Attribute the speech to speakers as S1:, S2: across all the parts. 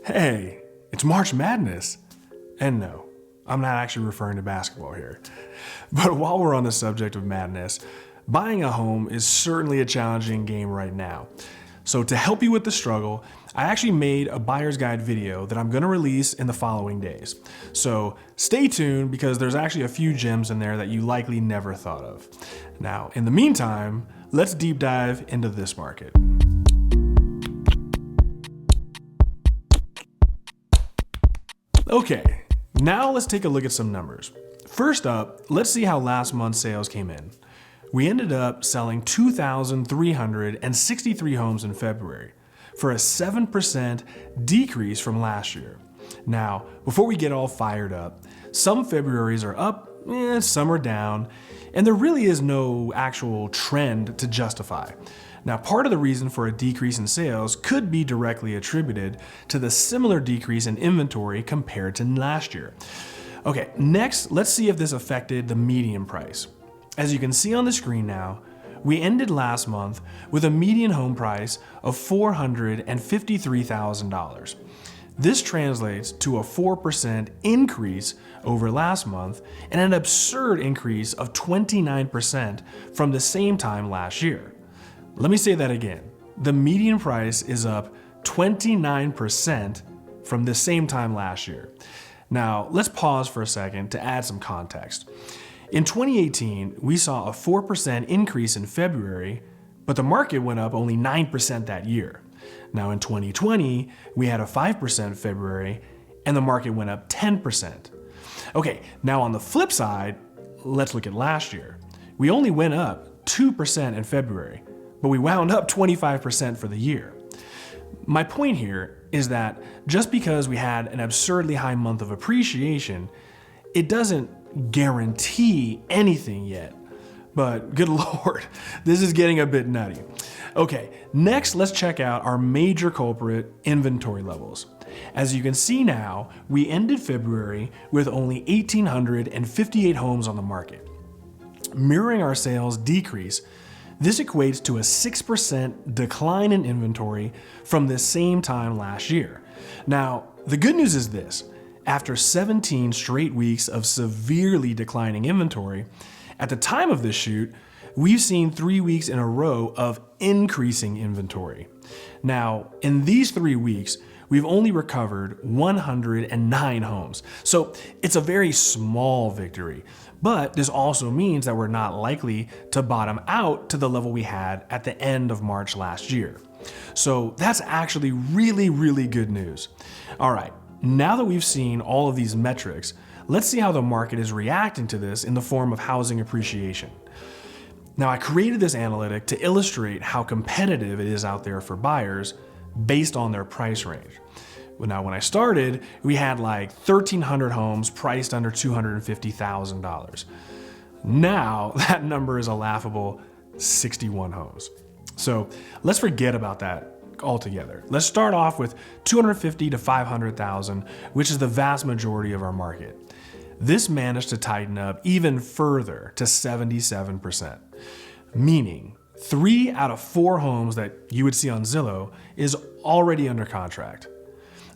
S1: Hey, it's March Madness. And no, I'm not actually referring to basketball here. But while we're on the subject of madness, buying a home is certainly a challenging game right now. So to help you with the struggle, I actually made a buyer's guide video that I'm gonna release in the following days. So stay tuned because there's actually a few gems in there that you likely never thought of. Now, in the meantime, let's deep dive into this market. Okay, now let's take a look at some numbers. First up, let's see how last month's sales came in. We ended up selling 2,363 homes in February for a 7% decrease from last year. Now, before we get all fired up, some Februaries are up, some are down, and there really is no actual trend to justify. Now, part of the reason for a decrease in sales could be directly attributed to the similar decrease in inventory compared to last year. Okay, next, let's see if this affected the median price. As you can see on the screen now, we ended last month with a median home price of $453,000. This translates to a 4% increase over last month and an absurd increase of 29% from the same time last year. Let me say that again. The median price is up 29% from the same time last year. Now, let's pause for a second to add some context. In 2018, we saw a 4% increase in February, but the market went up only 9% that year. Now in 2020, we had a 5% February, and the market went up 10%. Okay, now on the flip side, let's look at last year. We only went up 2% in February, but we wound up 25% for the year. My point here is that just because we had an absurdly high month of appreciation, it doesn't guarantee anything yet. But good Lord, this is getting a bit nutty. Okay, next let's check out our major culprit, inventory levels. As you can see now, we ended February with only 1,858 homes on the market. Mirroring our sales decrease, this equates to a 6% decline in inventory from the same time last year. Now, the good news is this. After 17 straight weeks of severely declining inventory, at the time of this shoot, we've seen 3 weeks in a row of increasing inventory. Now, in these 3 weeks, we've only recovered 109 homes. So it's a very small victory, but this also means that we're not likely to bottom out to the level we had at the end of March last year. So that's actually really, really good news. All right, now that we've seen all of these metrics, let's see how the market is reacting to this in the form of housing appreciation. Now, I created this analytic to illustrate how competitive it is out there for buyers based on their price range. Now, when I started, we had like 1,300 homes priced under $250,000. Now, that number is a laughable 61 homes. So let's forget about that altogether. Let's start off with 250 to 500,000, which is the vast majority of our market. This managed to tighten up even further to 77%, meaning 3 out of 4 homes that you would see on Zillow is already under contract.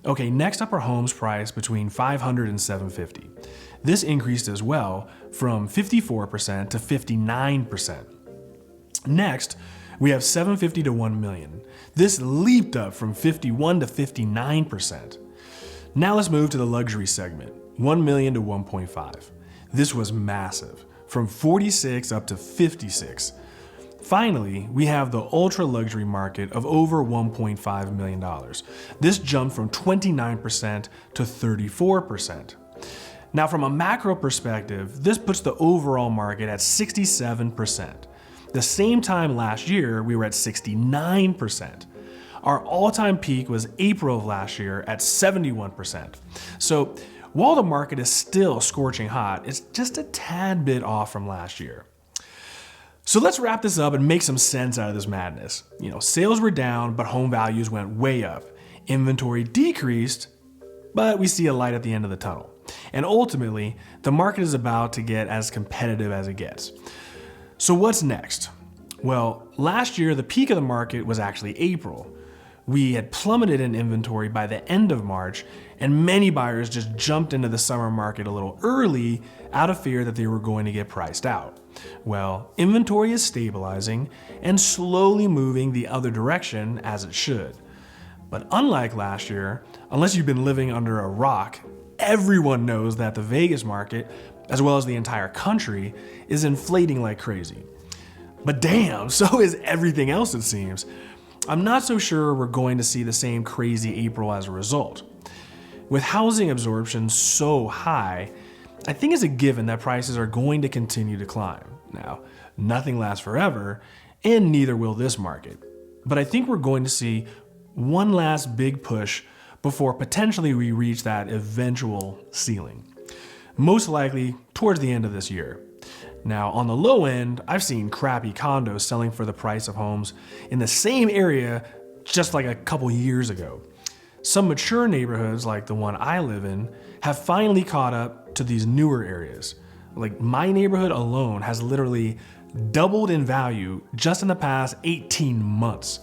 S1: Okay, next up are homes priced between $500 and $750. This increased as well from 54% to 59%. Next, we have $750 to $1 million. This leaped up from 51% to 59%. Now let's move to the luxury segment, $1 million to $1.5. This was massive, from 46 up to 56. Finally, we have the ultra luxury market of over $1.5 million. This jumped from 29% to 34%. Now, from a macro perspective, this puts the overall market at 67%. The same time last year, we were at 69%. Our all-time peak was April of last year at 71%. So while the market is still scorching hot, it's just a tad bit off from last year. So let's wrap this up and make some sense out of this madness. Sales were down, but home values went way up. Inventory decreased, but we see a light at the end of the tunnel. And ultimately, the market is about to get as competitive as it gets. So what's next? Well, last year, the peak of the market was actually April. We had plummeted in inventory by the end of March, and many buyers just jumped into the summer market a little early out of fear that they were going to get priced out. Well, inventory is stabilizing and slowly moving the other direction as it should. But unlike last year, unless you've been living under a rock, everyone knows that the Vegas market, as well as the entire country, is inflating like crazy. But damn, so is everything else it seems. I'm not so sure we're going to see the same crazy April as a result. With housing absorption so high, I think it's a given that prices are going to continue to climb. Now, nothing lasts forever, and neither will this market. But I think we're going to see one last big push before potentially we reach that eventual ceiling. Most likely towards the end of this year. Now, on the low end, I've seen crappy condos selling for the price of homes in the same area just like a couple years ago. Some mature neighborhoods, like the one I live in, have finally caught up to these newer areas. Like my neighborhood alone has literally doubled in value just in the past 18 months.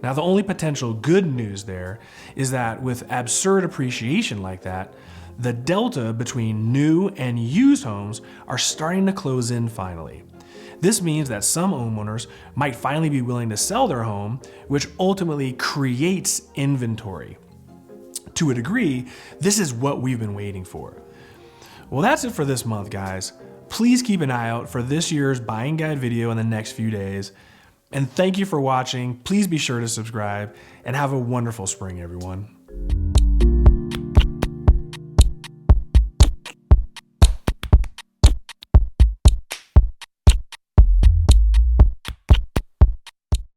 S1: Now, the only potential good news there is that with absurd appreciation like that, the delta between new and used homes are starting to close in finally. This means that some homeowners might finally be willing to sell their home, which ultimately creates inventory. To a degree, this is what we've been waiting for. Well, that's it for this month, guys. Please keep an eye out for this year's buying guide video in the next few days. And thank you for watching. Please be sure to subscribe and have a wonderful spring, everyone.